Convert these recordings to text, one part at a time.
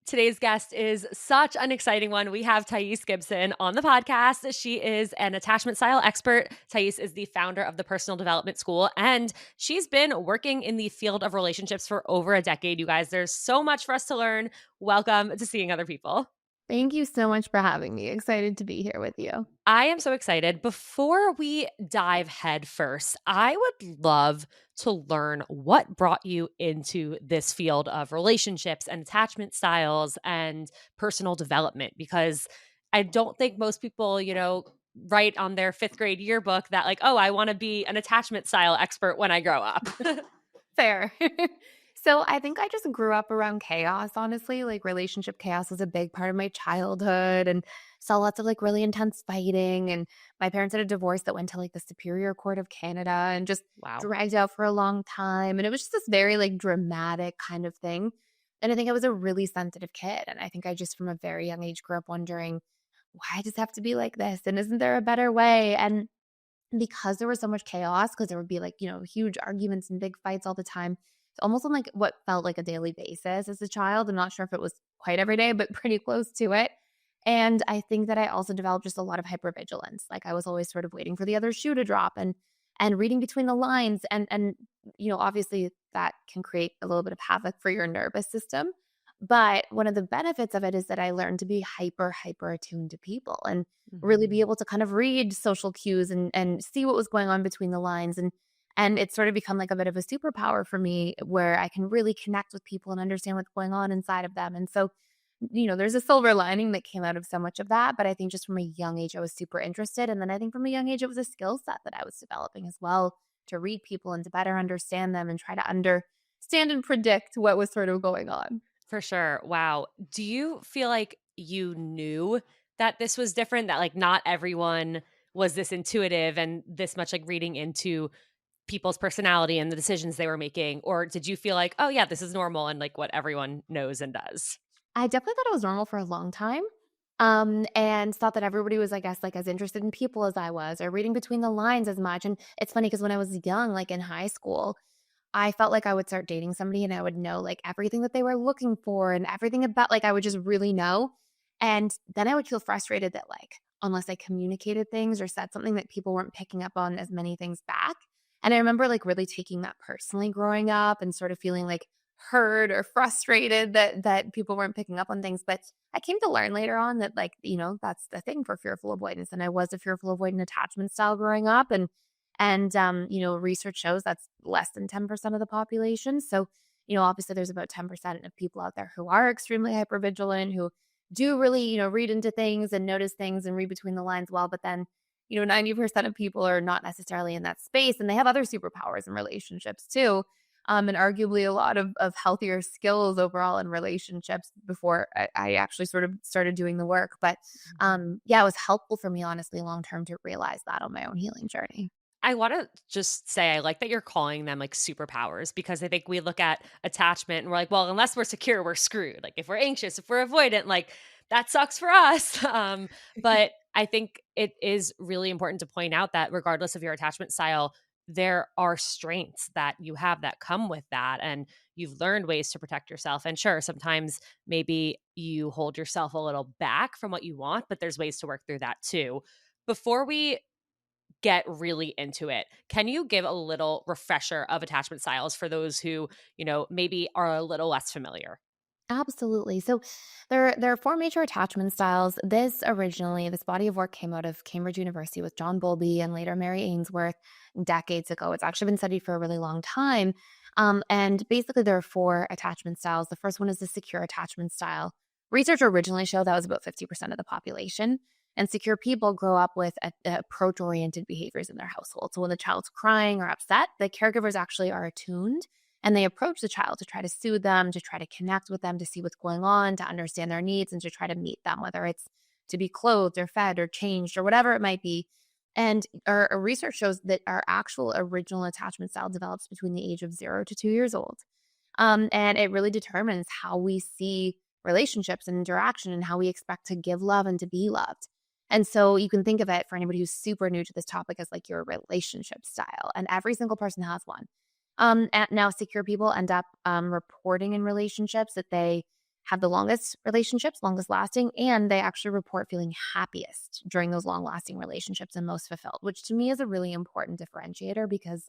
Today's guest is such an exciting one. We have Thais Gibson on the podcast. She is an attachment style expert. Thais is the founder of the Personal Development School, and she's been working in the field of relationships for over a decade. You guys, there's so much for us to learn. Welcome to Seeing Other People. Thank you so much for having me. Excited to be here with you. I am so excited. Before we dive head first, I would love to learn what brought you into this field of relationships and attachment styles and personal development, because I don't think most people, write on their fifth grade yearbook that, like, oh, I want to be an attachment style expert when I grow up. Fair. So I think I just grew up around chaos, honestly. Like relationship chaos was a big part of my childhood and saw lots of like really intense fighting. And my parents had a divorce that went to like the Superior Court of Canada and just Wow. dragged out for a long time. And it was just this very like dramatic kind of thing. And I think I was a really sensitive kid. And I think I just from a very young age grew up wondering, why does it have to be like this? And isn't there a better way? And because there was so much chaos, because there would be like, huge arguments and big fights all the time, it's almost on like what felt like a daily basis as a child. I'm not sure if it was quite every day, but pretty close to it. And I think that I also developed just a lot of hypervigilance. Like I was always sort of waiting for the other shoe to drop and reading between the lines. And obviously that can create a little bit of havoc for your nervous system. But one of the benefits of it is that I learned to be hyper attuned to people and really be Mhm. able to kind of read social cues and see what was going on between the lines. And it's sort of become like a bit of a superpower for me where I can really connect with people and understand what's going on inside of them. And so, there's a silver lining that came out of so much of that. But I think just from a young age, I was super interested. And then I think from a young age, it was a skill set that I was developing as well to read people and to better understand them and try to understand and predict what was sort of going on. For sure. Wow. Do you feel like you knew that this was different? That, like, not everyone was this intuitive and this much, like, reading into people's personality and the decisions they were making? Or did you feel like, oh, yeah, this is normal and, like, what everyone knows and does? I definitely thought it was normal for a long time, and thought that everybody was, I guess, like, as interested in people as I was or reading between the lines as much, and it's funny because when I was young, like, in high school, I felt like I would start dating somebody and I would know, like, everything that they were looking for and everything about like, I would just really know, and then I would feel frustrated that, like, unless I communicated things or said something that people weren't picking up on as many things back, and I remember, like, really taking that personally growing up and sort of feeling, like, hurt or frustrated that people weren't picking up on things, but I came to learn later on that, like, that's the thing for fearful avoidance, and I was a fearful avoidant attachment style growing up, and research shows that's less than 10% of the population. So, obviously there's about 10% of people out there who are extremely hypervigilant, who do really, read into things and notice things and read between the lines well. But then, 90% of people are not necessarily in that space and they have other superpowers in relationships too. And arguably a lot of healthier skills overall in relationships before I actually sort of started doing the work. But yeah, it was helpful for me, honestly, long term to realize that on my own healing journey. I want to just say I like that you're calling them like superpowers, because I think we look at attachment and we're like, well, unless we're secure, we're screwed. Like if we're anxious, if we're avoidant, like that sucks for us. But I think it is really important to point out that regardless of your attachment style, there are strengths that you have that come with that. And you've learned ways to protect yourself. And sure, sometimes maybe you hold yourself a little back from what you want, but there's ways to work through that too. Before we get really into it, can you give a little refresher of attachment styles for those who, maybe are a little less familiar? Absolutely. So there are four major attachment styles. This body of work came out of Cambridge University with John Bowlby and later Mary Ainsworth decades ago. It's actually been studied for a really long time. And basically, there are four attachment styles. The first one is the secure attachment style. Research originally showed that was about 50% of the population. And secure people grow up with approach oriented behaviors in their household. So when the child's crying or upset, the caregivers actually are attuned and they approach the child to try to soothe them, to try to connect with them, to see what's going on, to understand their needs, and to try to meet them, whether it's to be clothed or fed or changed or whatever it might be. And our research shows that our actual original attachment style develops between the age of 0 to 2 years old. And it really determines how we see relationships and interaction and how we expect to give love and to be loved. And so you can think of it for anybody who's super new to this topic as like your relationship style. And every single person has one. And now secure people end up reporting in relationships that they have the longest relationships, longest lasting, and they actually report feeling happiest during those long lasting relationships and most fulfilled, which to me is a really important differentiator because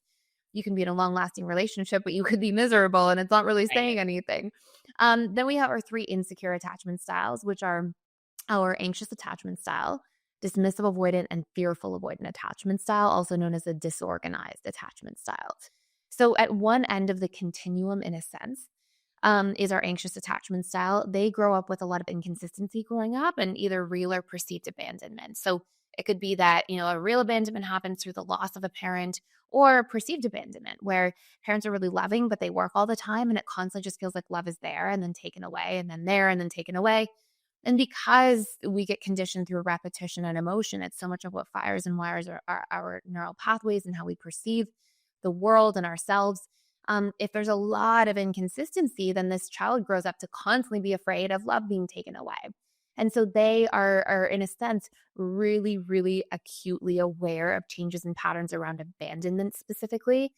you can be in a long lasting relationship, but you could be miserable and it's not really saying Right. anything. Then we have our three insecure attachment styles, which are our anxious attachment style, dismissive avoidant, and fearful avoidant attachment style, also known as a disorganized attachment style. So, at one end of the continuum, in a sense, is our anxious attachment style. They grow up with a lot of inconsistency growing up and either real or perceived abandonment. So it could be that, a real abandonment happens through the loss of a parent or perceived abandonment where parents are really loving, but they work all the time and it constantly just feels like love is there and then taken away and then there and then taken away. And because we get conditioned through repetition and emotion, it's so much of what fires and wires our neural pathways and how we perceive the world and ourselves. If there's a lot of inconsistency, then this child grows up to constantly be afraid of love being taken away. And so they are in a sense, really, really acutely aware of changes in patterns around abandonment specifically.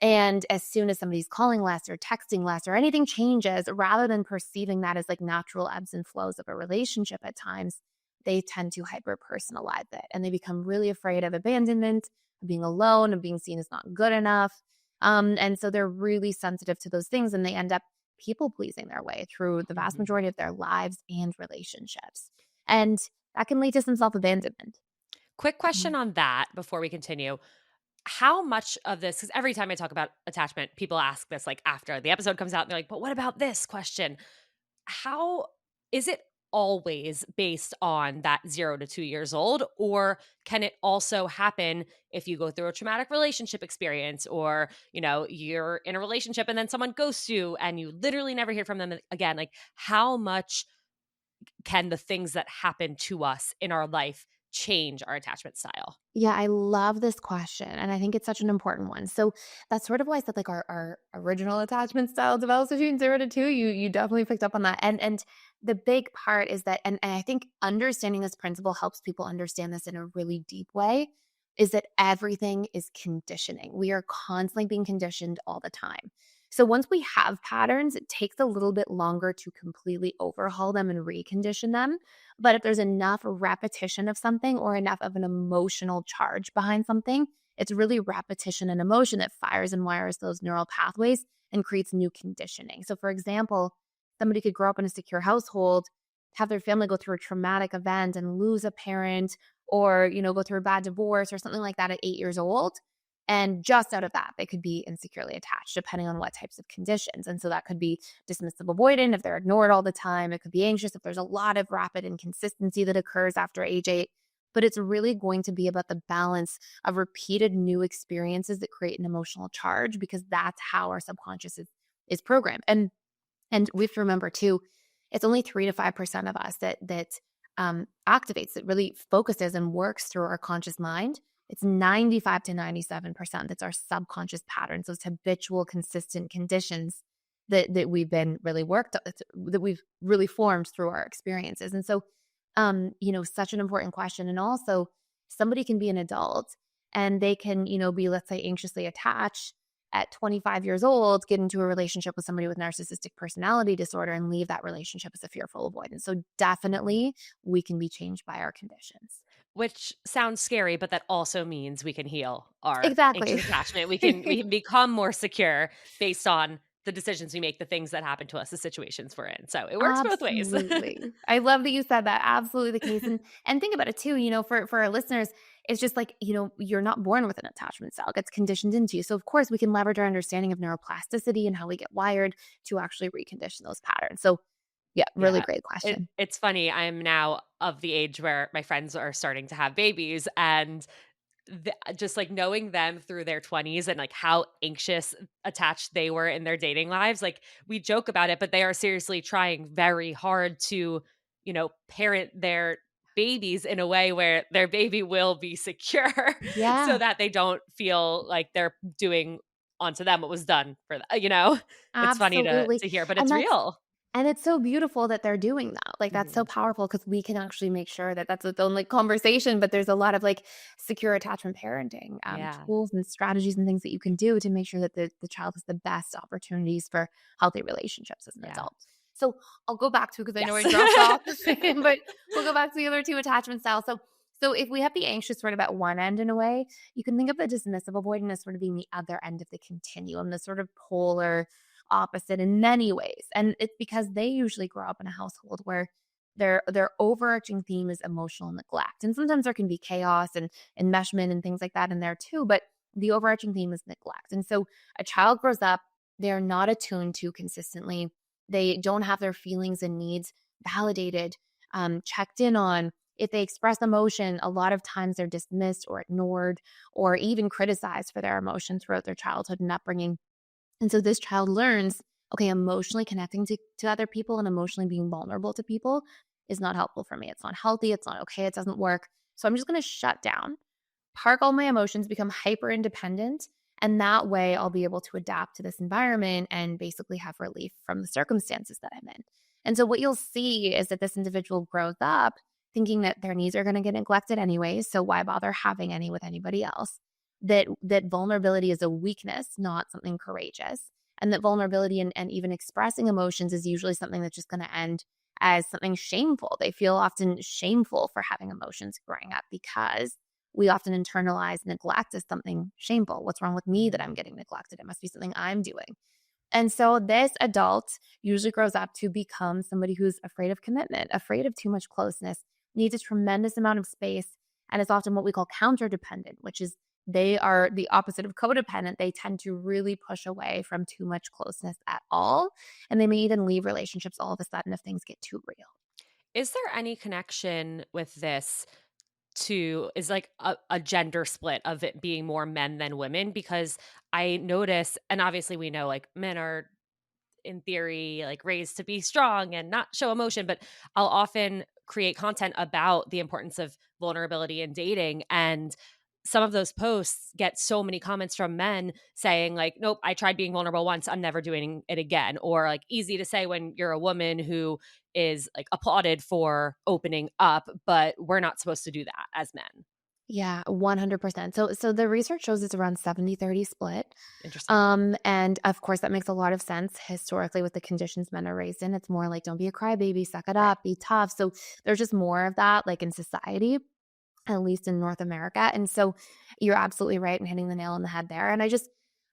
And as soon as somebody's calling less or texting less or anything changes, rather than perceiving that as like natural ebbs and flows of a relationship at times, they tend to hyper personalize it and they become really afraid of abandonment, of being alone, of being seen as not good enough. And so they're really sensitive to those things and they end up people pleasing their way through the vast Mhm. majority of their lives and relationships. And that can lead to some self abandonment. Quick question on that before we continue. How much of this, because every time I talk about attachment, people ask this like after the episode comes out, and they're like, but what about this question? How is it always based on that 0 to 2 years old? Or can it also happen if you go through a traumatic relationship experience or, you're in a relationship and then someone ghosts you and you literally never hear from them again? Like, how much can the things that happen to us in our life change our attachment style? Yeah, I love this question. And I think it's such an important one. So that's sort of why I said like our original attachment style develops between 0 to 2. You definitely picked up on that. And the big part is that, and I think understanding this principle helps people understand this in a really deep way, is that everything is conditioning. We are constantly being conditioned all the time. So once we have patterns, it takes a little bit longer to completely overhaul them and recondition them. But if there's enough repetition of something or enough of an emotional charge behind something, it's really repetition and emotion that fires and wires those neural pathways and creates new conditioning. So, for example, somebody could grow up in a secure household, have their family go through a traumatic event and lose a parent, or go through a bad divorce or something like that at 8 years old. And just out of that, they could be insecurely attached, depending on what types of conditions. And so that could be dismissive avoidant if they're ignored all the time. It could be anxious if there's a lot of rapid inconsistency that occurs after age 8. But it's really going to be about the balance of repeated new experiences that create an emotional charge because that's how our subconscious is programmed. And we have to remember too, it's only 3 to 5% of us that activates, that really focuses and works through our conscious mind. It's 95 to 97% that's our subconscious patterns, those habitual, consistent conditions that we've been really worked that we've really formed through our experiences. And so, such an important question. And also, somebody can be an adult and they can, be, let's say, anxiously attached at 25 years old, get into a relationship with somebody with narcissistic personality disorder and leave that relationship as a fearful avoidance. So definitely we can be changed by our conditions. Which sounds scary, but that also means we can heal our Exactly. anxious attachment. We can become more secure based on the decisions we make, the things that happen to us, the situations we're in. So it works both ways. Absolutely. I love that you said that. Absolutely the case. And think about it too, for our listeners, it's just like, you're not born with an attachment style. It gets conditioned into you. So of course we can leverage our understanding of neuroplasticity and how we get wired to actually recondition those patterns. So yeah, really Yeah. great question. It's funny, I'm now of the age where my friends are starting to have babies, and just, like, knowing them through their 20s and, like, how anxious attached they were in their dating lives, like, we joke about it, but they are seriously trying very hard to, parent their babies in a way where their baby will be secure so Yeah, that they don't feel like they're doing onto them what was done for them. It's funny to absolutely. hear, but And it's that's real. And it's so beautiful that they're doing that. Like, that's so Mhm. powerful because we can actually make sure that that's its own, like, conversation, but there's a lot of, like, secure attachment parenting, Yeah. tools and strategies and things that you can do to make sure that the child has the best opportunities for healthy relationships as an Yeah. adult. So I'll go back to because I know Yes. I dropped off, but we'll go back to the other two attachment styles. So if we have the anxious sort of at one end in a way, you can think of the dismissive avoidant as sort of being the other end of the continuum, the sort of polar opposite in many ways. And it's because they usually grow up in a household where their overarching theme is emotional neglect. And sometimes there can be chaos and enmeshment and things like that in there too, but the overarching theme is neglect. And so a child grows up, they're not attuned to consistently. They don't have their feelings and needs validated, checked in on. If they express emotion, a lot of times they're dismissed or ignored or even criticized for their emotion throughout their childhood and upbringing. And so this child learns, okay, emotionally connecting to other people and emotionally being vulnerable to people is not helpful for me. It's not healthy. It's not okay. It doesn't work. So I'm just going to shut down, park all my emotions, become hyper independent. And that way I'll be able to adapt to this environment and basically have relief from the circumstances that I'm in. And so what you'll see is that this individual grows up thinking that their needs are going to get neglected anyway. So why bother having any with anybody else? That vulnerability is a weakness, not something courageous. And that vulnerability and even expressing emotions is usually something that's just going to end as something shameful. They feel often shameful for having emotions growing up because we often internalize neglect as something shameful. What's wrong with me that I'm getting neglected? It must be something I'm doing. And so this adult usually grows up to become somebody who's afraid of commitment, afraid of too much closeness, needs a tremendous amount of space, and is often what we call counter-dependent, which is they are the opposite of codependent. They tend to really push away from too much closeness at all. And they may even leave relationships all of a sudden if things get too real. Is there any connection with this to is like a gender split of it being more men than women? Because I notice, and obviously we know like men are in theory like raised to be strong and not show emotion, but I'll often create content about the importance of vulnerability in dating, and some of those posts get so many comments from men saying like, nope, I tried being vulnerable once, I'm never doing it again. Or like, easy to say when you're a woman who is like applauded for opening up, but we're not supposed to do that as men. Yeah, 100%. So the research shows it's around 70-30 split. Interesting. And of course that makes a lot of sense historically with the conditions men are raised in. It's more like don't be a crybaby, suck it Right. up, be tough. So there's just more of that like in society, at least in North America. And so you're absolutely right in hitting the nail on the head there. And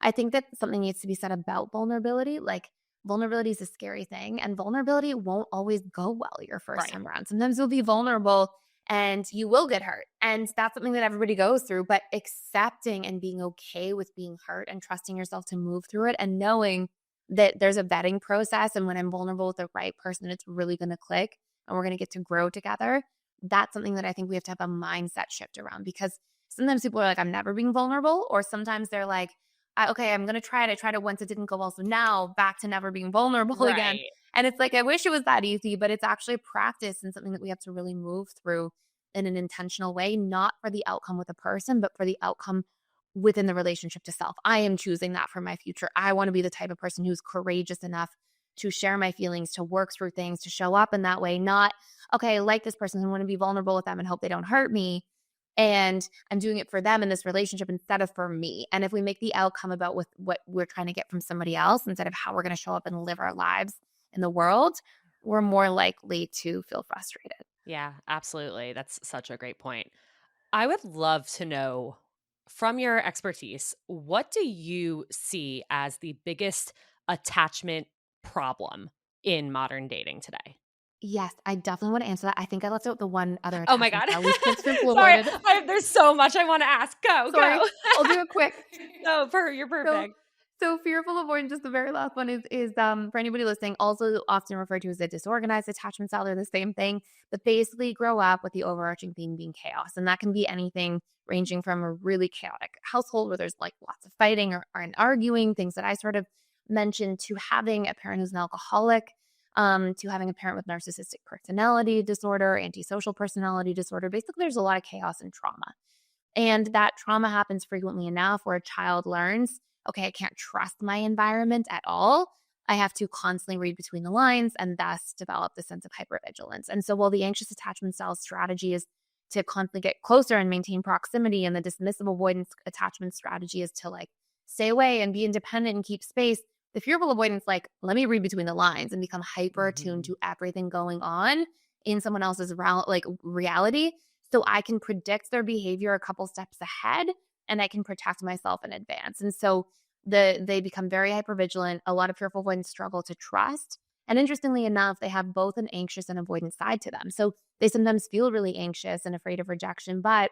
I think that something needs to be said about vulnerability. Like vulnerability is a scary thing and vulnerability won't always go well your first Right. time around. Sometimes you'll be vulnerable and you will get hurt. And that's something that everybody goes through, but accepting and being okay with being hurt and trusting yourself to move through it and knowing that there's a vetting process and when I'm vulnerable with the right person, it's really going to click and we're going to get to grow together. That's something that I think we have to have a mindset shift around because sometimes people are like, I'm never being vulnerable. Or sometimes they're like, okay, I'm going to try it. I tried it once. It didn't go well. So now back to never being vulnerable again. Right. And it's like, I wish it was that easy, but it's actually a practice and something that we have to really move through in an intentional way, not for the outcome with a person, but for the outcome within the relationship to self. I am choosing that for my future. I want to be the type of person who's courageous enough to share my feelings, to work through things, to show up in that way, not okay, I like this person and want to be vulnerable with them and hope they don't hurt me. And I'm doing it for them in this relationship instead of for me. And if we make the outcome about with what we're trying to get from somebody else instead of how we're going to show up and live our lives in the world, we're more likely to feel frustrated. Yeah, absolutely. That's such a great point. I would love to know from your expertise, what do you see as the biggest attachment problem in modern dating today? Yes, I definitely want to answer that. I think I left out the one other Oh my attachment god. style. We skipped people Sorry, avoided. there's so much I wanna ask. Go, Sorry. go. I'll do it quick. No, you're So perfect. so fearful avoidance, just the very last one is for anybody listening, also often referred to as a disorganized attachment style. They're the same thing, but basically grow up with the overarching theme being chaos. And that can be anything ranging from a really chaotic household where there's like lots of fighting or an arguing, things that I sort of mentioned, to having a parent who's an alcoholic, to having a parent with narcissistic personality disorder, antisocial personality disorder. Basically, there's a lot of chaos and trauma. And that trauma happens frequently enough where a child learns, okay, I can't trust my environment at all. I have to constantly read between the lines and thus develop the sense of hypervigilance. And so while the anxious attachment style strategy is to constantly get closer and maintain proximity, and the dismissive avoidance attachment strategy is to like stay away and be independent and keep space, The fearful avoidance, like, let me read between the lines and become hyper attuned Mhm. to everything going on in someone else's reality, so I can predict their behavior a couple steps ahead and I can protect myself in advance. And so they become very hypervigilant. A lot of fearful avoidants struggle to trust. And interestingly enough, they have both an anxious and avoidant side to them. So they sometimes feel really anxious and afraid of rejection, but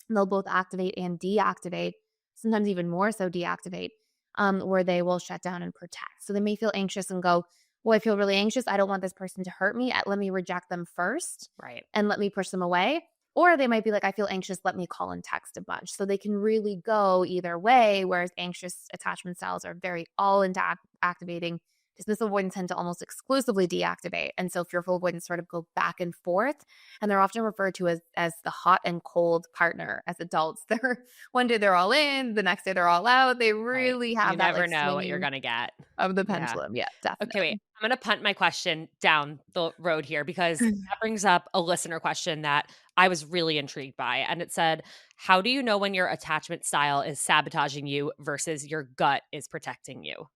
they'll both activate and deactivate, sometimes even more so deactivate, where they will shut down and protect. So they may feel anxious and go, well, I feel really anxious. I don't want this person to hurt me. Let me reject them first Right. and let me push them away. Or they might be like, I feel anxious. Let me call and text a bunch. So they can really go either way, whereas anxious attachment styles are very all into activating. Dismissive avoidance tend to almost exclusively deactivate. And so fearful avoidance sort of go back and forth. And they're often referred to as the hot and cold partner as adults. They're one day they're all in, the next day they're all out. They Right. really You have that never like know what you're swinging gonna get. of the Yeah. pendulum. Yeah, Okay, wait. definitely. I'm gonna punt my question down the road here because that brings up a listener question that I was really intrigued by. And it said, how do you know when your attachment style is sabotaging you versus your gut is protecting you?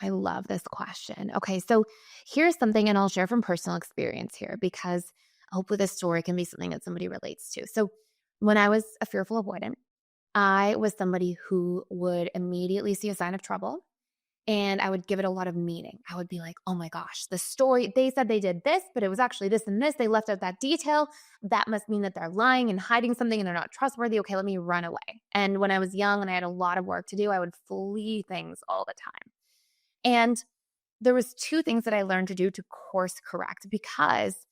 I love this question. Okay, so here's something, and I'll share from personal experience here because hopefully this story can be something that somebody relates to. So when I was a fearful avoidant, I was somebody who would immediately see a sign of trouble and I would give it a lot of meaning. I would be like, oh my gosh, the story, they said they did this, but it was actually this and this. They left out that detail. That must mean that they're lying and hiding something and they're not trustworthy. Okay, let me run away. And when I was young and I had a lot of work to do, I would flee things all the time. And there was 2 things that I learned to do to course correct because,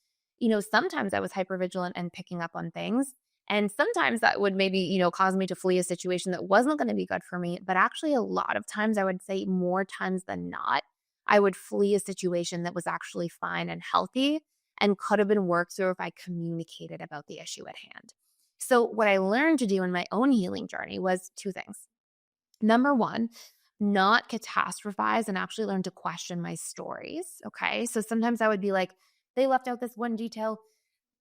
sometimes I was hypervigilant and picking up on things, and sometimes that would maybe, cause me to flee a situation that wasn't gonna be good for me, but actually a lot of times, I would say more times than not, I would flee a situation that was actually fine and healthy and could have been worked through if I communicated about the issue at hand. So, what I learned to do in my own healing journey was 2 things. Number 1, not catastrophize and actually learn to question my stories, okay? So sometimes I would be like, "They left out this one detail.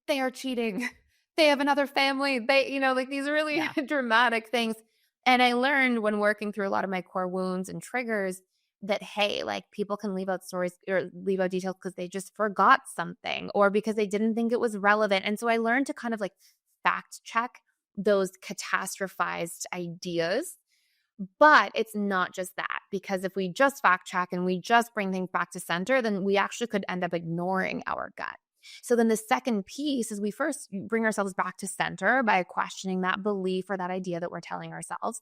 They are cheating. They have another family." Like these really Yeah. dramatic things. And I learned when working through a lot of my core wounds and triggers that, hey, like people can leave out stories or leave out details because they just forgot something or because they didn't think it was relevant. And so I learned to kind of like fact check those catastrophized ideas, but it's not just that, because if we just fact check and we just bring things back to center, then we actually could end up ignoring our gut. So then the second piece is we first bring ourselves back to center by questioning that belief or that idea that we're telling ourselves.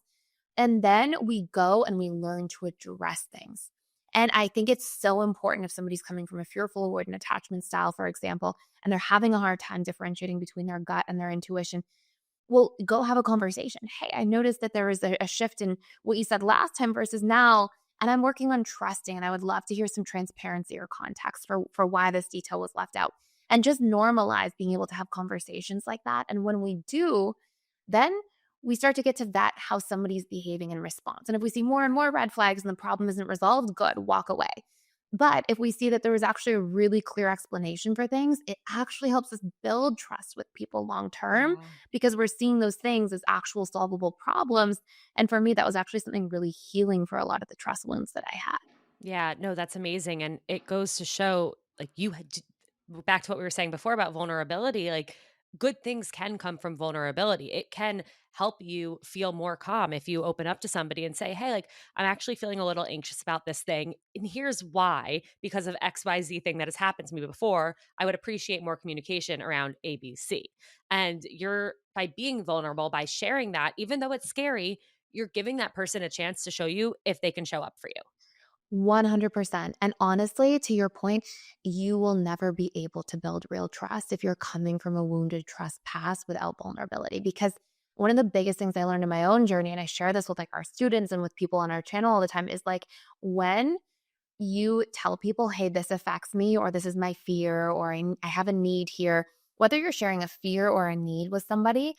And then we go and we learn to address things. And I think it's so important if somebody's coming from a fearful avoidant attachment style, for example, and they're having a hard time differentiating between their gut and their intuition. Well, go have a conversation. Hey, I noticed that there was a shift in what you said last time versus now, and I'm working on trusting. And I would love to hear some transparency or context for why this detail was left out. And just normalize being able to have conversations like that. And when we do, then we start to get to vet how somebody's behaving in response. And if we see more and more red flags and the problem isn't resolved, good, walk away. But if we see that there was actually a really clear explanation for things, it actually helps us build trust with people long term Yeah. because we're seeing those things as actual solvable problems. And for me, that was actually something really healing for a lot of the trust wounds that I had. Yeah, no, that's amazing, and it goes to show, like, back to what we were saying before about vulnerability, like, good things can come from vulnerability. It can help you feel more calm if you open up to somebody and say, "Hey, like, I'm actually feeling a little anxious about this thing, and here's why, because of XYZ thing that has happened to me before. I would appreciate more communication around ABC." And you're by being vulnerable, by sharing that, even though it's scary, you're giving that person a chance to show you if they can show up for you. 100%. And honestly, to your point, you will never be able to build real trust if you're coming from a wounded trust past without vulnerability. Because one of the biggest things I learned in my own journey, and I share this with like our students and with people on our channel all the time, is like when you tell people, hey, this affects me, or this is my fear, or I have a need here, whether you're sharing a fear or a need with somebody,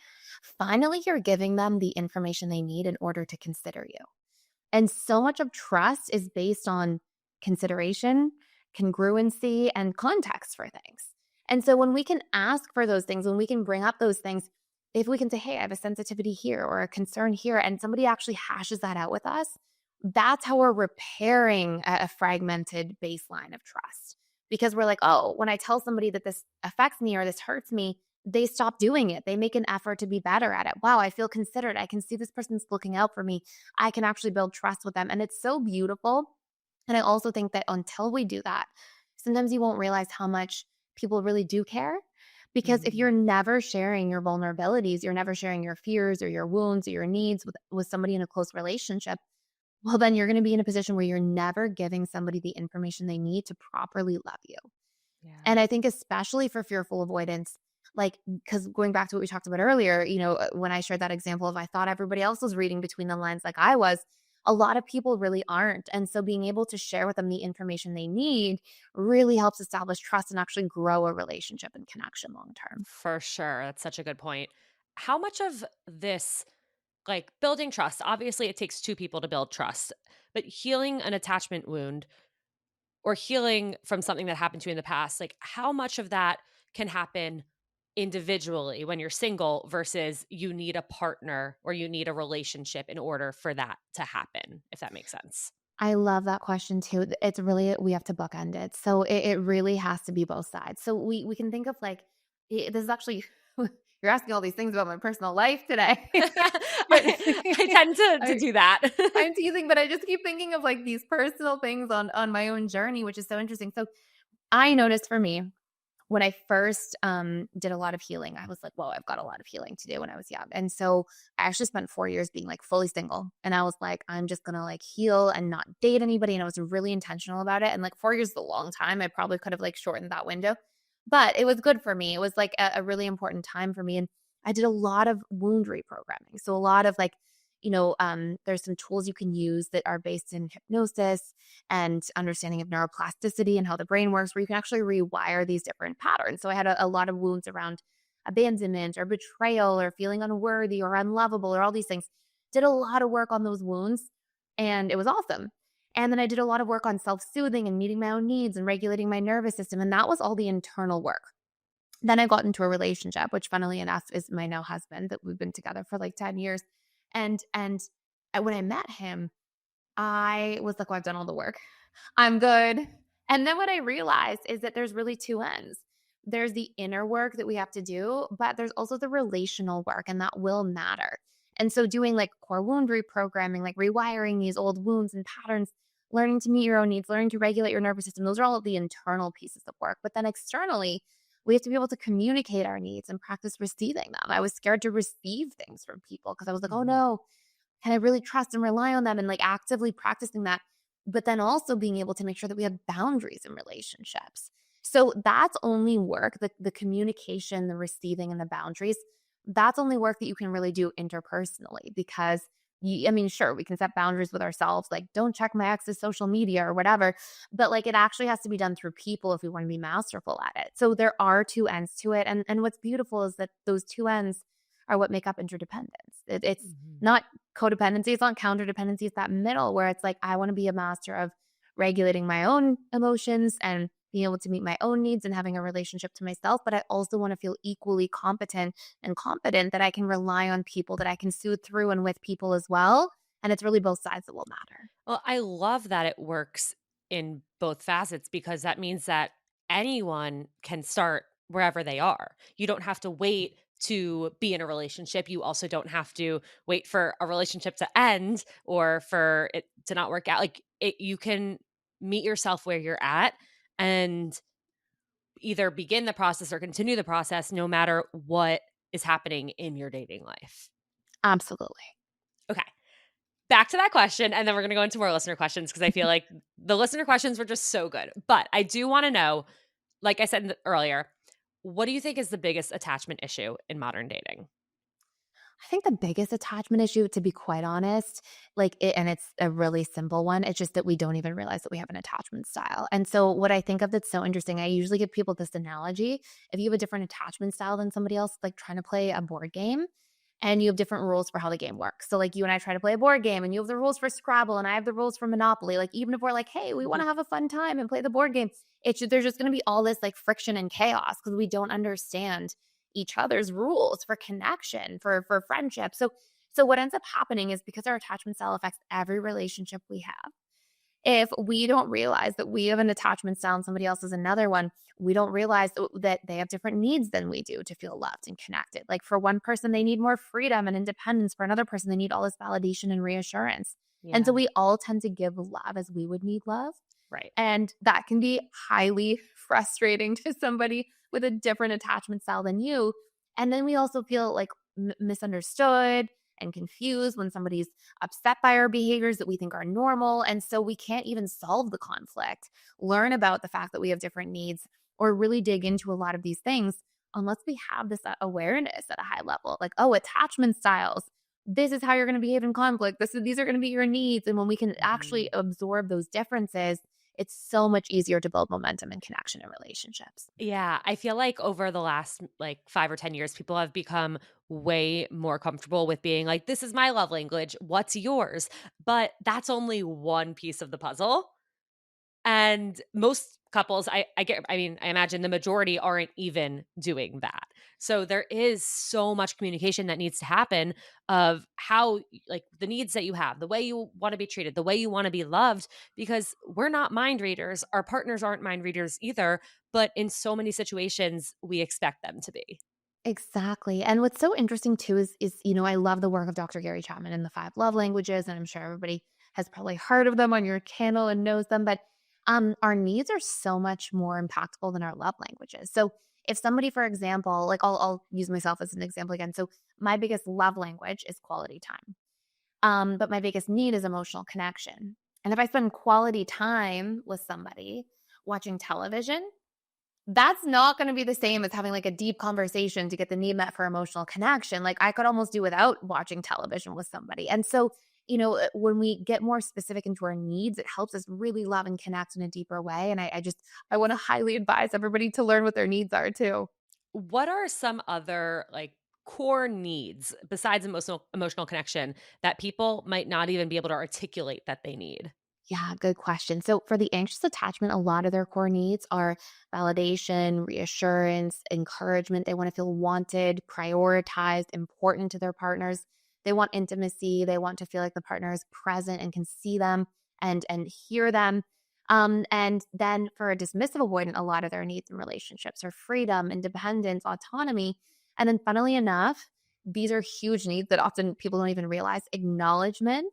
finally you're giving them the information they need in order to consider you. And so much of trust is based on consideration, congruency, and context for things. And so when we can ask for those things, when we can bring up those things, if we can say, hey, I have a sensitivity here or a concern here, and somebody actually hashes that out with us, That's how we're repairing a fragmented baseline of trust. Because we're like, oh, when I tell somebody that this affects me or this hurts me, they stop doing it. They make an effort to be better at it. Wow, I feel considered. I can see this person's looking out for me. I can actually build trust with them. And it's so beautiful. And I also think that until we do that, sometimes you won't realize how much people really do care. Because if Mhm. you're never sharing your vulnerabilities, you're never sharing your fears or your wounds or your needs with somebody in a close relationship, well, then you're going to be in a position where you're never giving somebody the information they need to properly love you. Yeah. And I think especially for fearful avoidance, like, because going back to what we talked about earlier, when I shared that example of I thought everybody else was reading between the lines like I was, a lot of people really aren't. And so being able to share with them the information they need really helps establish trust and actually grow a relationship and connection long term. For sure. That's such a good point. How much of this, like building trust, obviously it takes two people to build trust, but healing an attachment wound or healing from something that happened to you in the past, like how much of that can happen individually when you're single versus you need a partner or you need a relationship in order for that to happen, if that makes sense? I love that question too. It's really we have to bookend it. So it really has to be both sides. So we can think of like this is actually you're asking all these things about my personal life today. But I tend to I do that. I'm teasing, but I just keep thinking of like these personal things on my own journey, which is so interesting. So I noticed for me when I first, did a lot of healing, I was like, "Whoa, I've got a lot of healing to do," when I was young, and so I actually spent 4 years being, like, fully single, and I was like, "I'm just gonna, like, heal and not date anybody," and I was really intentional about it, and, like, 4 years is a long time, I probably could have, like, shortened that window, but it was good for me, it was, like, a really important time for me, and I did a lot of wound reprogramming, so a lot of, like, there's some tools you can use that are based in hypnosis and understanding of neuroplasticity and how the brain works, where you can actually rewire these different patterns. So I had a lot of wounds around abandonment or betrayal or feeling unworthy or unlovable or all these things. Did a lot of work on those wounds and it was awesome. And then I did a lot of work on self soothing and meeting my own needs and regulating my nervous system. And that was all the internal work. Then I got into a relationship, which funnily enough is my now husband that we've been together for like 10 years. And when I met him, I was like, "Well, I've done all the work. I'm good." And then what I realized is that there's really 2 ends. There's the inner work that we have to do, but there's also the relational work, and that will matter. And so doing like core wound reprogramming, like rewiring these old wounds and patterns, learning to meet your own needs, learning to regulate your nervous system, those are all of the internal pieces of work. But then externally, we have to be able to communicate our needs and practice receiving them. I was scared to receive things from people because I was like, "Oh Mhm. no, can I really trust and rely on them?" And like actively practicing that, but then also being able to make sure that we have boundaries in relationships. So that's only work, the communication, the receiving, and the boundaries. That's only work that you can really do interpersonally because I mean, sure, we can set boundaries with ourselves, like don't check my ex's social media or whatever, but like it actually has to be done through people if we want to be masterful at it. So there are 2 ends to it. And what's beautiful is that those 2 ends are what make up interdependence. It's Mhm. not codependency, it's not counterdependency, it's that middle where it's like, I want to be a master of regulating my own emotions and being able to meet my own needs and having a relationship to myself. But I also want to feel equally competent and confident that I can rely on people, that I can soothe through and with people as well. And it's really both sides that will matter. Well, I love that it works in both facets because that means that anyone can start wherever they are. You don't have to wait to be in a relationship. You also don't have to wait for a relationship to end or for it to not work out. Like you can meet yourself where you're at and either begin the process or continue the process no matter what is happening in your dating life. Absolutely. Okay. Back to that question, and then we're gonna go into more listener questions because I feel like the listener questions were just so good. But I do wanna know, like I said earlier, what do you think is the biggest attachment issue in modern dating? I think the biggest attachment issue, to be quite honest, and it's a really simple one. It's just that we don't even realize that we have an attachment style. And so, what I think of that's so interesting, I usually give people this analogy. If you have a different attachment style than somebody else, like trying to play a board game, and you have different rules for how the game works. So, like you and I try to play a board game, and you have the rules for Scrabble, and I have the rules for Monopoly. Like, even if we're like, hey, we want to have a fun time and play the board game, there's just going to be all this like friction and chaos because we don't understand each other's rules for connection, for friendship. So So what ends up happening is because our attachment style affects every relationship we have, if we don't realize that we have an attachment style and somebody else has another one, we don't realize that they have different needs than we do to feel loved and connected. Like for one person, they need more freedom and independence. For another person, they need all this validation and reassurance. And so Yeah. we all tend to give love as we would need love. Right. And that can be highly frustrating to somebody with a different attachment style than you. And then we also feel like misunderstood and confused when somebody's upset by our behaviors that we think are normal. And so we can't even solve the conflict, learn about the fact that we have different needs, or really dig into a lot of these things unless we have this awareness at a high level. Like, oh, attachment styles. This is how you're going to behave in conflict. These are going to be your needs. And when we can actually Mhm. absorb those differences, it's so much easier to build momentum and connection in relationships. Yeah, I feel like over the last, like, 5 or 10 years, people have become way more comfortable with being like, "This is my love language, what's yours?" But that's only one piece of the puzzle. And most couples, I mean, I imagine the majority aren't even doing that. So there is so much communication that needs to happen of how like the needs that you have, the way you want to be treated, the way you want to be loved, because we're not mind readers. Our partners aren't mind readers either, but in so many situations we expect them to be. Exactly. And what's so interesting too is I love the work of Dr. Gary Chapman in the five love languages, and I'm sure everybody has probably heard of them on your channel and knows them. But our needs are so much more impactful than our love languages. So if somebody, for example, like I'll use myself as an example again. So my biggest love language is quality time. But my biggest need is emotional connection. And if I spend quality time with somebody watching television, that's not gonna be the same as having, like, a deep conversation to get the need met for emotional connection. Like, I could almost do without watching television with somebody. And so, when we get more specific into our needs, it helps us really love and connect in a deeper way. And I wanna highly advise everybody to learn what their needs are too. What are some other like core needs besides emotional connection that people might not even be able to articulate that they need? Yeah, good question. So, for the anxious attachment, a lot of their core needs are validation, reassurance, encouragement. They want to feel wanted, prioritized, important to their partners. They want intimacy. They want to feel like the partner is present and can see them and hear them. And then for a dismissive avoidant, a lot of their needs in relationships are freedom, independence, autonomy. And then, funnily enough, these are huge needs that often people don't even realize. Acknowledgement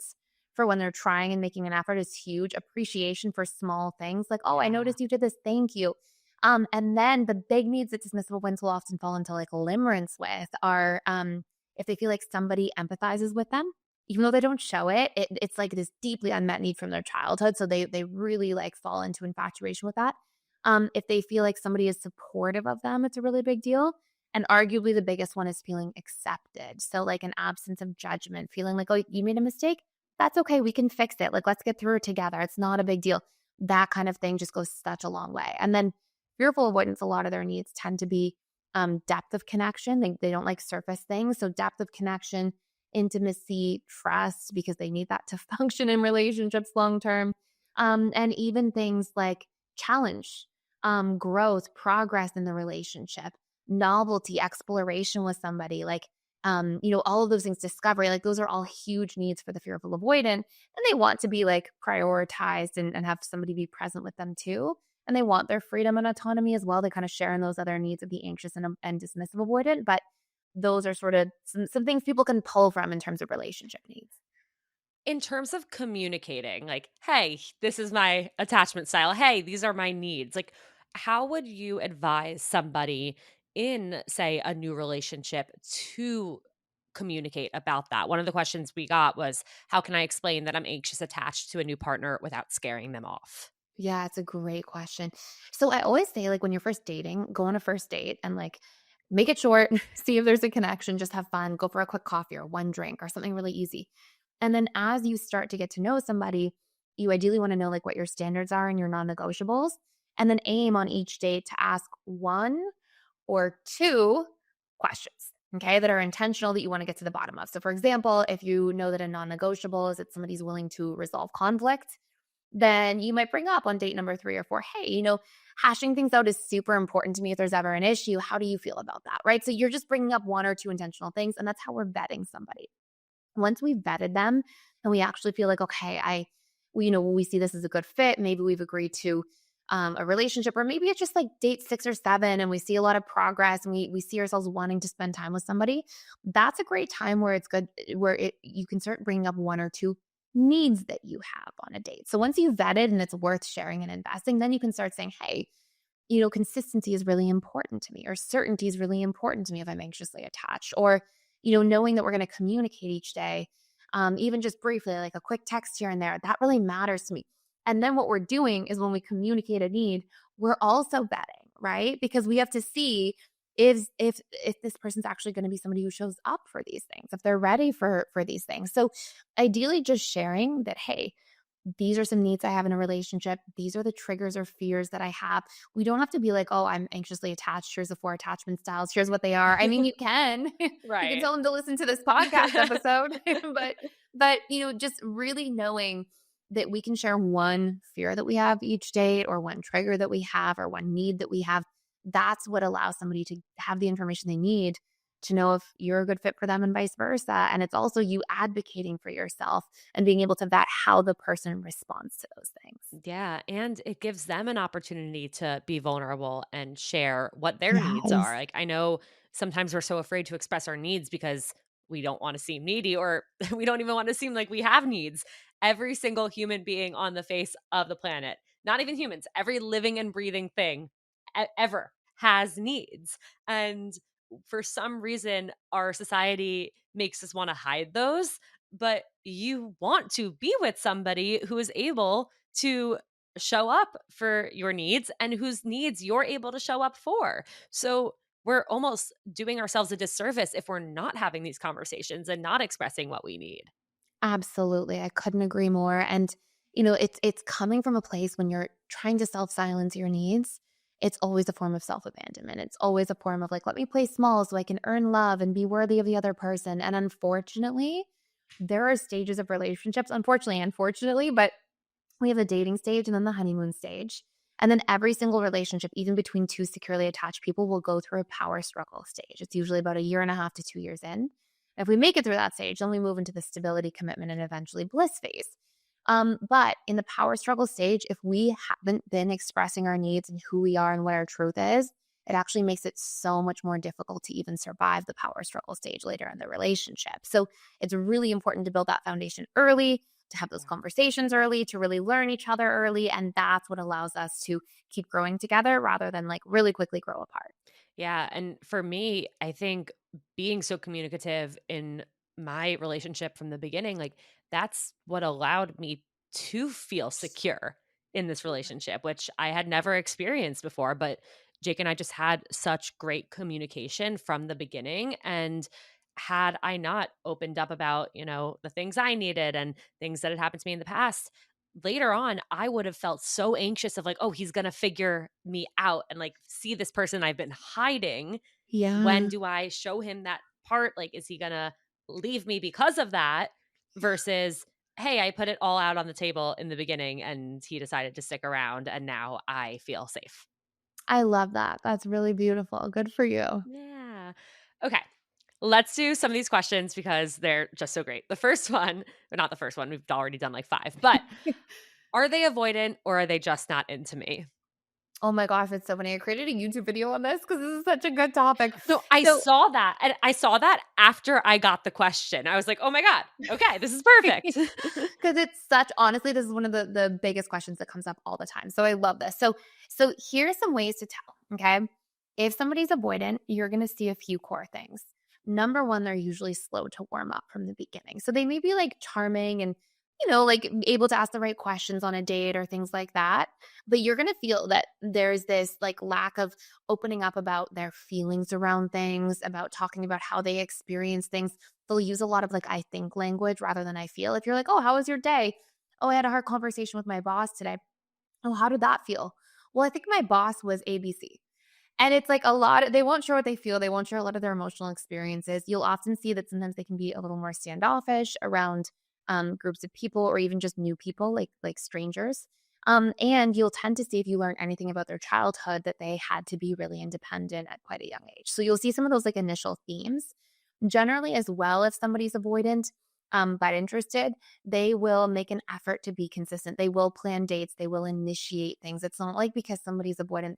for when they're trying and making an effort is huge. Appreciation for small things like, "Oh, I Yeah. noticed you did this. Thank you." And then the big needs that dismissive ones will often fall into like limerence with are if they feel like somebody empathizes with them, even though they don't show it's like this deeply unmet need from their childhood. So they really like fall into infatuation with that. If they feel like somebody is supportive of them, it's a really big deal. And arguably the biggest one is feeling accepted. So like an absence of judgment, feeling like, oh, you made a mistake, that's okay. We can fix it. Like, let's get through it together. It's not a big deal. That kind of thing just goes such a long way. And then fearful avoidance, a lot of their needs tend to be depth of connection. They don't like surface things. So, depth of connection, intimacy, trust, because they need that to function in relationships long term. And even things like challenge, growth, progress in the relationship, novelty, exploration with somebody. Like, all of those things, discovery, like those are all huge needs for the fearful avoidant. And they want to be like prioritized and have somebody be present with them too. And they want their freedom and autonomy as well. They kind of share in those other needs of the anxious and dismissive avoidant. But those are sort of some things people can pull from in terms of relationship needs. In terms of communicating, like, "Hey, this is my attachment style. Hey, these are my needs." Like, how would you advise somebody in, say, a new relationship to communicate about that? One of the questions we got was, "How can I explain that I'm anxious attached to a new partner without scaring them off?" Yeah, it's a great question. So I always say, like, when you're first dating, go on a first date and like make it short, see if there's a connection, just have fun, go for a quick coffee or one drink or something really easy. And then as you start to get to know somebody, you ideally want to know like what your standards are and your non-negotiables. And then aim on each date to ask one or two questions, okay, that are intentional that you want to get to the bottom of. So, for example, if you know that a non negotiable is that somebody's willing to resolve conflict, then you might bring up on date number 3 or 4, "Hey, hashing things out is super important to me if there's ever an issue. How do you feel about that?" Right? So you're just bringing up one or two intentional things, and that's how we're vetting somebody. Once we've vetted them and we actually feel like, okay, we see this as a good fit. Maybe we've agreed to a relationship, or maybe it's just like date 6 or 7 and we see a lot of progress and we see ourselves wanting to spend time with somebody. That's a great time where it's good, you can start bringing up 1 or 2 needs that you have on a date. So once you've vetted and it's worth sharing and investing, then you can start saying, hey, consistency is really important to me, or certainty is really important to me if I'm anxiously attached, or, knowing that we're going to communicate each day, even just briefly, like a quick text here and there, that really matters to me. And then what we're doing is when we communicate a need, we're also vetting, right? Because we have to see if this person's actually going to be somebody who shows up for these things, if they're ready for these things. So ideally just sharing that, hey, these are some needs I have in a relationship. These are the triggers or fears that I have. We don't have to be like, oh, I'm anxiously attached. Here's the 4 attachment styles. Here's what they are. I mean, you can. You can Right. tell them to listen to this podcast episode. but just really knowing that we can share one fear that we have each date, or one trigger that we have, or one need that we have. That's what allows somebody to have the information they need to know if you're a good fit for them and vice versa. And it's also you advocating for yourself and being able to vet how the person responds to those things. Yeah, and it gives them an opportunity to be vulnerable and share what their needs are. Yes. Like, I know sometimes we're so afraid to express our needs because we don't want to seem needy, or we don't even want to seem like we have needs. Every single human being on the face of the planet, not even humans, every living and breathing thing ever has needs. And for some reason, our society makes us want to hide those, but you want to be with somebody who is able to show up for your needs and whose needs you're able to show up for. So we're almost doing ourselves a disservice if we're not having these conversations and not expressing what we need. Absolutely. I couldn't agree more. And it's coming from a place when you're trying to self-silence your needs. It's always a form of self-abandonment. It's always a form of like, let me play small so I can earn love and be worthy of the other person. And unfortunately, there are stages of relationships, unfortunately, but we have the dating stage and then the honeymoon stage. And then every single relationship, even between 2 securely attached people, will go through a power struggle stage. It's usually about a year and a half to 2 years in. If we make it through that stage, then we move into the stability, commitment, and eventually bliss phase. But in the power struggle stage, if we haven't been expressing our needs and who we are and what our truth is, it actually makes it so much more difficult to even survive the power struggle stage later in the relationship. So it's really important to build that foundation early, to have those conversations early, to really learn each other early. And that's what allows us to keep growing together rather than like really quickly grow apart. Yeah, and for me, I think being so communicative in my relationship from the beginning, like that's what allowed me to feel secure in this relationship, which I had never experienced before. But Jake and I just had such great communication from the beginning. And had I not opened up about, the things I needed and things that had happened to me in the past, later on, I would have felt so anxious of like, "Oh, he's gonna figure me out and, like, see this person I've been hiding. When Yeah. do I show him that part? Like, is he gonna leave me because of that?" Versus, "Hey, I put it all out on the table in the beginning, and he decided to stick around, and now I feel safe." I love that. That's really beautiful. Good for you. Yeah. Okay. Let's do some of these questions because they're just so great. The first one, or not the first one, we've already done, like, 5, but are they avoidant or are they just not into me? Oh my gosh, it's so funny. I created a YouTube video on this because this is such a good topic. No, I So, saw that, and I saw that after I got the question. I was like, "Oh my god. Okay, this is perfect." because it's such honestly, this is one of the biggest questions that comes up all the time. So I love this. So here's some ways to tell, okay? If somebody's avoidant, you're gonna see a few core things. Number one, they're usually slow to warm up from the beginning. So they may be like charming and like able to ask the right questions on a date or things like that. But you're gonna feel that there's this like lack of opening up about their feelings around things, about talking about how they experience things. They'll use a lot of like I think language rather than I feel. If you're like, "Oh, how was your day?" "Oh, I had a hard conversation with my boss today." "Oh, how did that feel?" "Well, I think my boss was ABC." And it's like a lot they won't share what they feel, they won't share a lot of their emotional experiences. You'll often see that sometimes they can be a little more standoffish around, groups of people or even just new people, like strangers. And you'll tend to see if you learn anything about their childhood that they had to be really independent at quite a young age. So you'll see some of those, like, initial themes. Generally, as well, if somebody's avoidant, but interested, they will make an effort to be consistent. They will plan dates. They will initiate things. It's not like because somebody's avoidant,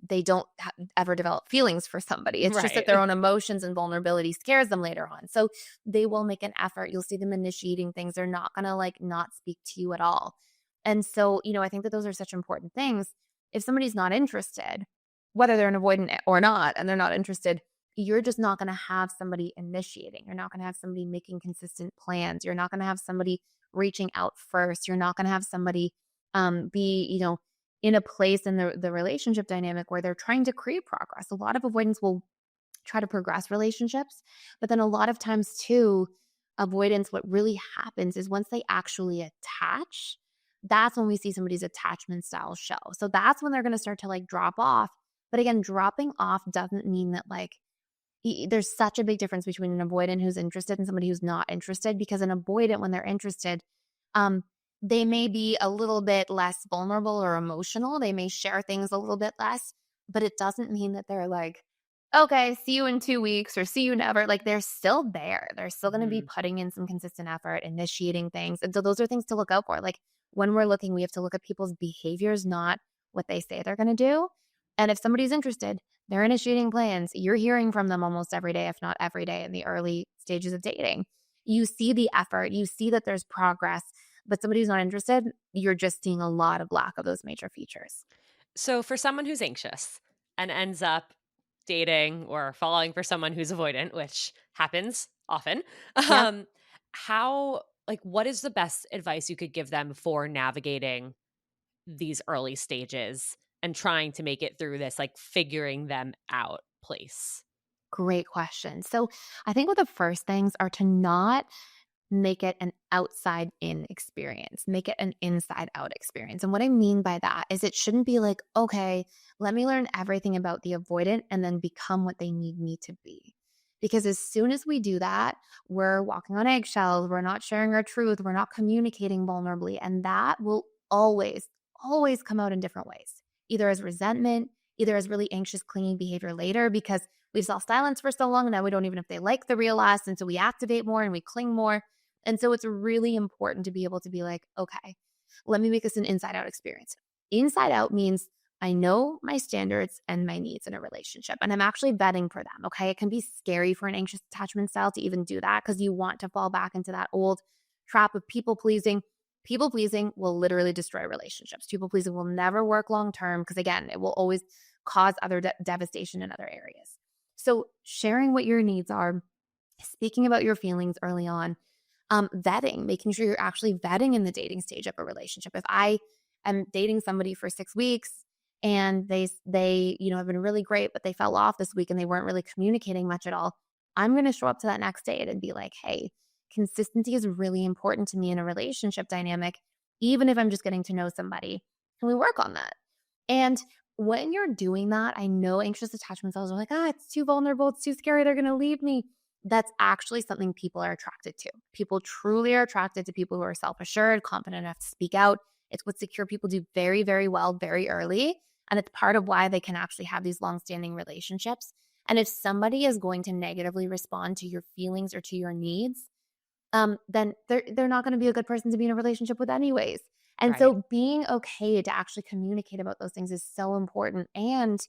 they don't ever develop feelings for somebody. It's just that Right. their own emotions and vulnerability scares them later on. So they will make an effort. You'll see them initiating things. They're not going to like not speak to you at all. And so, I think that those are such important things. If somebody's not interested, whether they're an avoidant or not, and they're not interested, you're just not going to have somebody initiating. You're not going to have somebody making consistent plans. You're not going to have somebody reaching out first. You're not going to have somebody be, in a place in the relationship dynamic where they're trying to create progress. A lot of avoidance will try to progress relationships, but then a lot of times too, avoidance, what really happens is once they actually attach, that's when we see somebody's attachment style show. So that's when they're going to start to like drop off. But again, dropping off doesn't mean that like there's such a big difference between an avoidant who's interested and somebody who's not interested, because an avoidant, when they're interested, um, they may be a little bit less vulnerable or emotional. They may share things a little bit less, but it doesn't mean that they're like, okay, see you in 2 weeks or see you never. Like they're still there. They're still going to be Mhm. putting in some consistent effort, initiating things. And so those are things to look out for. Like when we're looking, we have to look at people's behaviors, not what they say they're going to do. And if somebody's interested, they're initiating plans. You're hearing from them almost every day, if not every day, in the early stages of dating. You see the effort, you see that there's progress, but somebody who's not interested, you're just seeing a lot of lack of those major features. So for someone who's anxious and ends up dating or falling for someone who's avoidant, which happens often, Yep. um, how like what is the best advice you could give them for navigating these early stages and trying to make it through this, like figuring them out place? Great question. So I think one of the first things are to not make it an outside in experience, make it an inside out experience. And what I mean by that is it shouldn't be like, okay, let me learn everything about the avoidant and then become what they need me to be. Because as soon as we do that, we're walking on eggshells, we're not sharing our truth, we're not communicating vulnerably. And that will always, always come out in different ways, either as resentment, either as really anxious, clinging behavior later, because we've self silence for so long. Now we don't even know if they like the real us. And so we activate more and we cling more. And so it's really important to be able to be like, okay, let me make this an inside out experience. Inside out means I know my standards and my needs in a relationship, and I'm actually vetting for them. Okay. It can be scary for an anxious attachment style to even do that because you want to fall back into that old trap of people pleasing. People pleasing will literally destroy relationships. People pleasing will never work long term because, again, it will always cause other devastation in other areas. So, sharing what your needs are, speaking about your feelings early on, vetting, making sure you're actually vetting in the dating stage of a relationship. If I am dating somebody for 6 weeks and they have been really great, but they fell off this week and they weren't really communicating much at all, I'm going to show up to that next date and be like, hey, consistency is really important to me in a relationship dynamic, even if I'm just getting to know somebody. Can we work on that? And when you're doing that, I know anxious attachment styles are like, it's too vulnerable, it's too scary, they're going to leave me. That's actually something people are attracted to. People truly are attracted to people who are self assured, confident enough to speak out. It's what secure people do very, very well, very early. And it's part of why they can actually have these long standing relationships. And if somebody is going to negatively respond to your feelings or to your needs, then they're not going to be a good person to be in a relationship with, anyways. And Right. so, being okay to actually communicate about those things is so important, and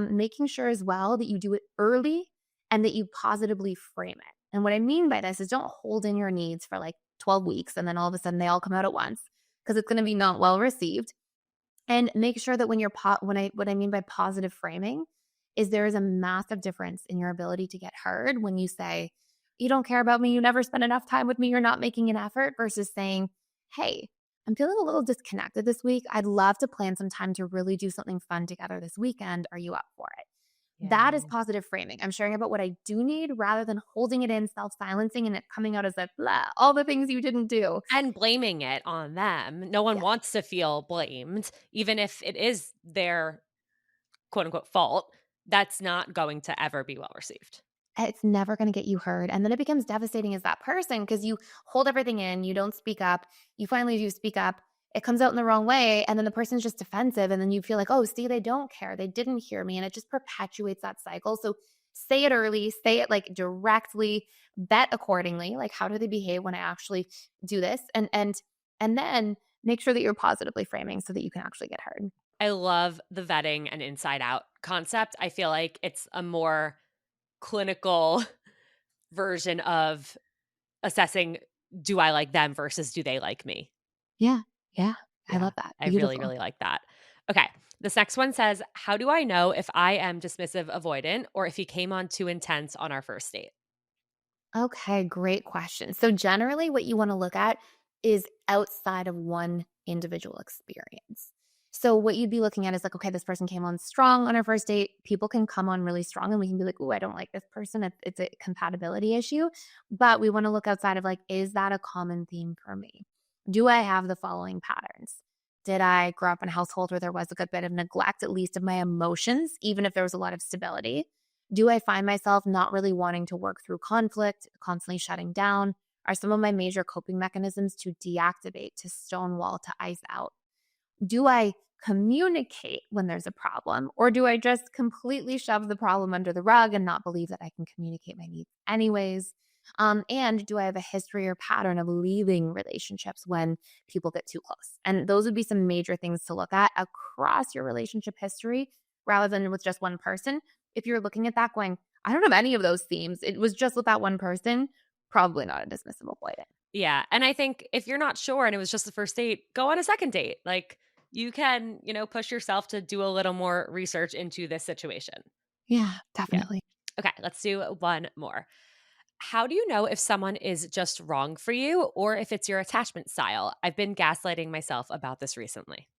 making sure as well that you do it early and that you positively frame it. And what I mean by this is don't hold in your needs for like 12 weeks and then all of a sudden they all come out at once, because it's going to be not well received. And make sure that when you're when I what I mean by positive framing is there is a massive difference in your ability to get heard when you say, "You don't care about me, you never spend enough time with me, you're not making an effort," versus saying, "Hey, I'm feeling a little disconnected this week. I'd love to plan some time to really do something fun together this weekend. Are you up for it?" That is Yeah. positive framing. I'm sharing about what I do need rather than holding it in, self-silencing, and it coming out as a blah, all the things you didn't do. And blaming it on them. No one Yeah. wants to feel blamed, even if it is their quote unquote fault. That's not going to ever be well received. It's never gonna get you heard, and then it becomes devastating as that person because you hold everything in, you don't speak up, you finally do speak up, it comes out in the wrong way, and then the person's just defensive, and then you feel like, "Oh, see, they don't care, they didn't hear me," and it just perpetuates that cycle. So Say it early, say it like directly, vet accordingly. Like, how do they behave when I actually do this? And then make sure that you're positively framing so that you can actually get heard. I love the vetting and inside out concept. I feel like it's a more clinical version of assessing, do I like them versus do they like me? Yeah. Yeah. I Yeah, love that. I really, Beautiful. really like that. Okay, this next one says, how do I know if I am dismissive avoidant or if he came on too intense on our first date? Okay, great question. So, generally, what you want to look at is outside of one individual experience. So, what you'd be looking at is like, okay, this person came on strong on our first date. People can come on really strong, and we can be like, oh, I don't like this person. It's a compatibility issue. But we want to look outside of like, is that a common theme for me? Do I have the following patterns? Did I grow up in a household where there was a good bit of neglect, at least of my emotions, even if there was a lot of stability? Do I find myself not really wanting to work through conflict, constantly shutting down? Are some of my major coping mechanisms to deactivate, to stonewall, to ice out? Do I communicate when there's a problem, or do I just completely shove the problem under the rug and not believe that I can communicate my needs anyways? And do I have a history or pattern of leaving relationships when people get too close? And those would be some major things to look at across your relationship history rather than with just one person. If you're looking at that going, I don't have any of those themes, it was just with that one person, probably not a dismissive avoidant. Yeah, and I think if you're not sure and it was just the first date, go on a second date. Like, you can, push yourself to do a little more research into this situation. Yeah, Yeah. definitely. Okay, let's do one more. How do you know if someone is just wrong for you or if it's your attachment style? I've been gaslighting myself about this recently.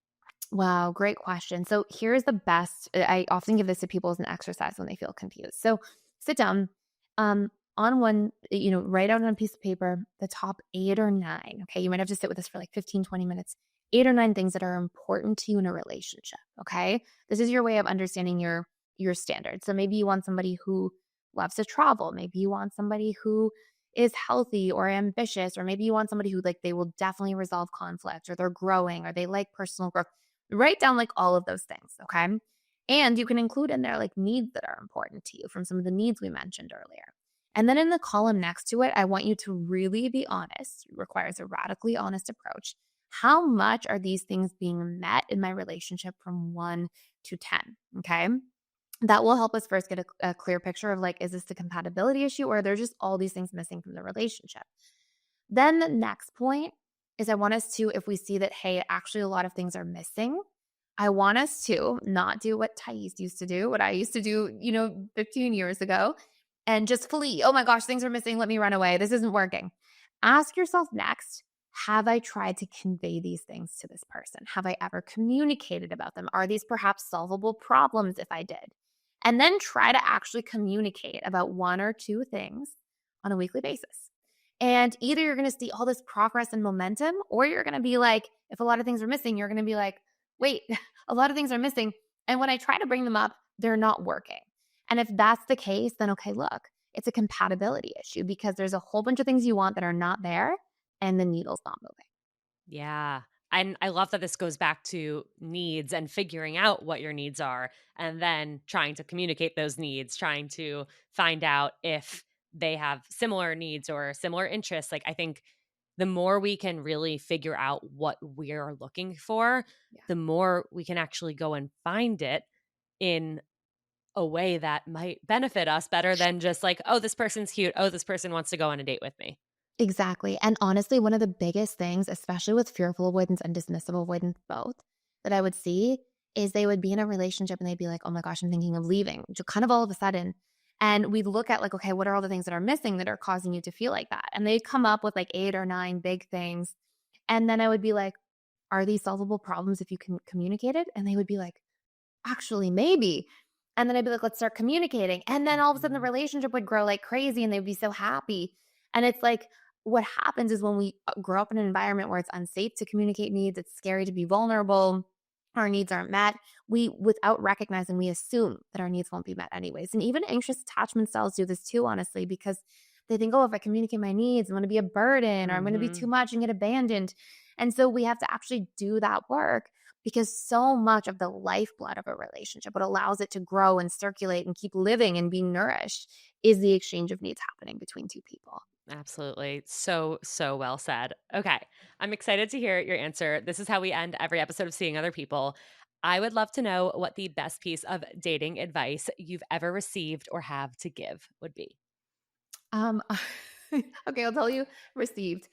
Wow, great question. So here's the best. I often give this to people as an exercise when they feel confused. So sit down, on one, write out on a piece of paper the top 8 or 9. Okay. You might have to sit with this for like 15, 20 minutes. 8 or 9 things that are important to you in a relationship. Okay. This is your way of understanding your standards. So maybe you want somebody who loves to travel. Maybe you want somebody who is healthy or ambitious, or maybe you want somebody who like they will definitely resolve conflict, or they're growing, or they like personal growth. Write down like all of those things, okay? And you can include in there like needs that are important to you from some of the needs we mentioned earlier. And then in the column next to it, I want you to really be honest. It requires a radically honest approach. How much are these things being met in my relationship from 1 to 10? Okay. That will help us first get a clear picture of like, is this a compatibility issue, or are there just all these things missing from the relationship? Then the next point is I want us to, if we see that, hey, actually a lot of things are missing, I want us to not do what Thais used to do, what I used to do, 15 years ago, and just flee. Oh my gosh, things are missing. Let me run away. This isn't working. Ask yourself next, have I tried to convey these things to this person? Have I ever communicated about them? Are these perhaps solvable problems if I did? And then try to actually communicate about 1 or 2 things on a weekly basis. And either you're going to see all this progress and momentum, or you're going to be like, if a lot of things are missing, you're going to be like, wait, a lot of things are missing. And when I try to bring them up, they're not working. And if that's the case, then okay, look, it's a compatibility issue because there's a whole bunch of things you want that are not there and the needle's not moving. Yeah. And I love that this goes back to needs and figuring out what your needs are and then trying to communicate those needs, trying to find out if they have similar needs or similar interests. Like, I think the more we can really figure out what we're looking for, Yeah. the more we can actually go and find it in a way that might benefit us better than just like, oh, this person's cute. Oh, this person wants to go on a date with me. Exactly. And honestly, one of the biggest things, especially with fearful avoidance and dismissive avoidance both, that I would see is they would be in a relationship and they'd be like, oh my gosh, I'm thinking of leaving, just kind of all of a sudden. And we'd look at like, okay, what are all the things that are missing that are causing you to feel like that? And they'd come up with like 8 or 9 big things. And then I would be like, are these solvable problems if you can communicate it? And they would be like, actually, maybe. And then I'd be like, let's start communicating. And then all of a sudden the Mhm. relationship would grow like crazy and they'd be so happy. And it's like, what happens is when we grow up in an environment where it's unsafe to communicate needs, it's scary to be vulnerable, our needs aren't met. We, without recognizing, we assume that our needs won't be met anyways. And even anxious attachment styles do this too, honestly, because they think, oh, if I communicate my needs, I'm going to be a burden or I'm going to be too Mhm. much and get abandoned. And so we have to actually do that work. because so much of the lifeblood of a relationship, what allows it to grow and circulate and keep living and being nourished, is the exchange of needs happening between two people. Absolutely. So, so well said. Okay. I'm excited to hear your answer. This is how we end every episode of Seeing Other People. I would love to know what the best piece of dating advice you've ever received or have to give would be. Um, okay, I'll tell you received.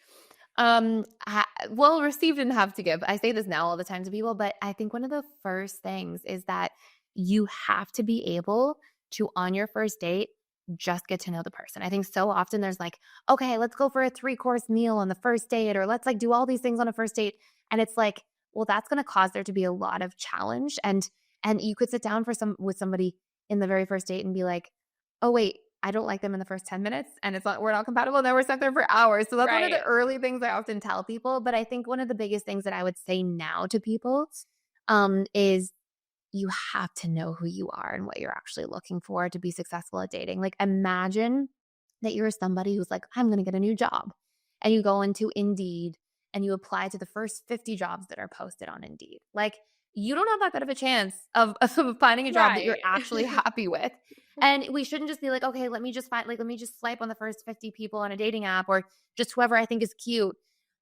Well, received and have to give. I say this now all the time to people, but I think one of the first things is that you have to be able to, on your first date, just get to know the person. I think so often there's like, okay, let's go for a 3-course meal on the first date, or let's like do all these things on a first date. And it's like, well, that's going to cause there to be a lot of challenge. And you could sit down for some with somebody in the very first date and be like, oh, wait, I don't like them in the first 10 minutes and we're not compatible. And then we're stuck there for hours. So that's one of the Right. early things I often tell people. But I think one of the biggest things that I would say now to people is you have to know who you are and what you're actually looking for to be successful at dating. Like, imagine that you're somebody who's like, I'm going to get a new job. And you go into Indeed and you apply to the first 50 jobs that are posted on Indeed. Like, you don't have that good of a chance of finding a job that you're Right. actually happy with. And we shouldn't just be like, okay, let me just swipe on the first 50 people on a dating app, or just whoever I think is cute.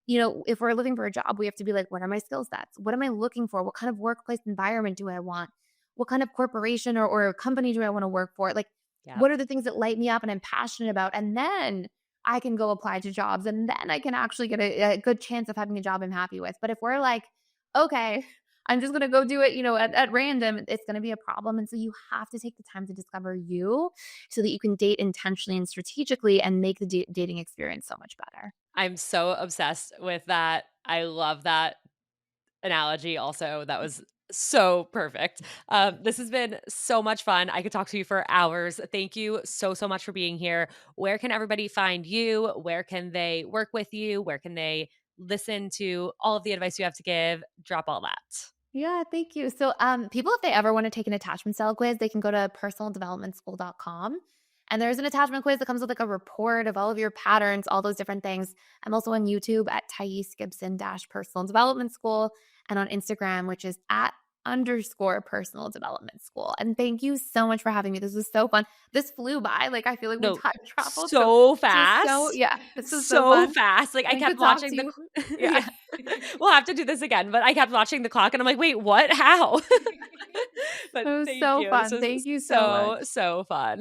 If we're looking for a job, we have to be like, what are my skill sets? What am I looking for? What kind of workplace environment do I want? What kind of corporation or company do I want to work for? Like, Yep. what are the things that light me up and I'm passionate about? And then I can go apply to jobs, and then I can actually get a good chance of having a job I'm happy with. But if we're like, okay, I'm just going to go do it, at random, it's going to be a problem. And so you have to take the time to discover you so that you can date intentionally and strategically and make the dating experience so much better. I'm so obsessed with that. I love that analogy also. That was so perfect. This has been so much fun. I could talk to you for hours. Thank you so, so much for being here. Where can everybody find you? Where can they work with you? Where can they listen to all of the advice you have to give? Drop all that. Yeah, thank you. So, people, if they ever want to take an attachment style quiz, they can go to personaldevelopmentschool.com. And there's an attachment quiz that comes with like a report of all of your patterns, all those different things. I'm also on YouTube at Thais Gibson dash personal development school, and on Instagram, which is at underscore personal development school. And thank you so much for having me. This was so fun. This flew by. Like, I feel like we No, time traveled. So so this was so, fast. yeah, this was so So fun. fast. Like, I And kept good talk watching to the you. Yeah. yeah. We'll have to do this again, but I kept watching the clock and I'm like, "Wait, what? How?" It But was thank so you. This fun. was Thank you so so, much. so fun.